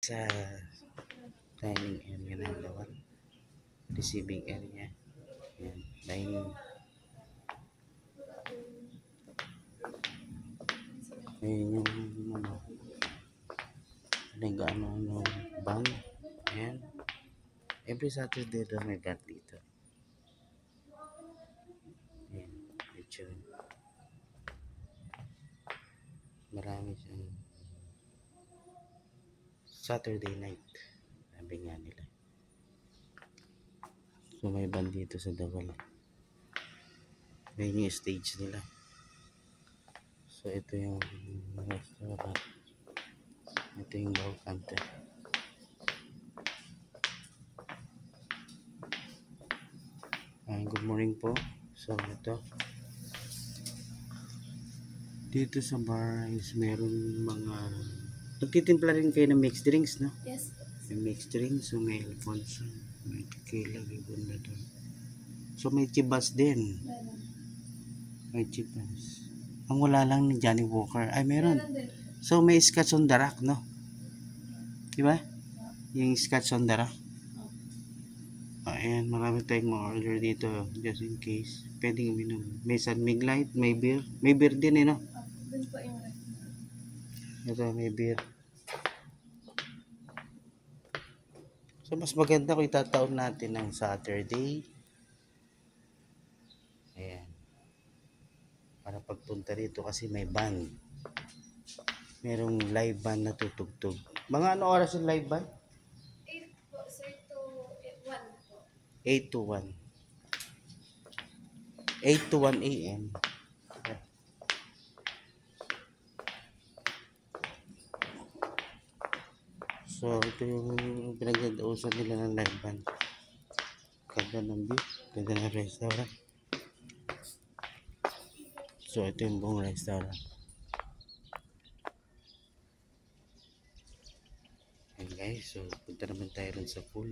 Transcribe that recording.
Sa dining area ng lawan, receiving area. Yan, dining. Ayun yung nag-ano band. Ayan. Every Saturday daw may band dito. Ayan, medyo marami siyang Saturday night. Sabi nga nila. So may band dito sa Davao. Ayun yung stage nila. So ito yung restaurant. Ito yung bar counter. Good morning po. So ito. Dito sa bar is meron mga nagtitimpla rin kayo ng mixed drinks, no? Yes. May mixed drinks, so may Alfonso, may tequila, may bunda doon. So may chibas din. Meron. May chibas. Ang wala lang ni Johnny Walker. Ay, meron. Meron din. So may Scotch on the Rock, no? Diba? Yung Scotch on the Rock. Ayan, marami tayong mga order dito just in case. Pwedeng uminom. May San Mig Light, may beer. May beer din, no? Doon po yung restaurant. Ito, may beer. So mas maganda kung itataon natin ng Saturday. Ayan. Para pagpunta rito kasi may band. Merong live band na tutugtog. Mga ano oras yung live band? 8 po, sir, to 1 po. 8 to 1. 8 to 1 a.m. So ito yung pinagdadausan nila ng live band. Ganda ng view. Ganda ng restaurant. So ito yung buong restaurant. Ayan guys, so punta naman tayo rin sa pool.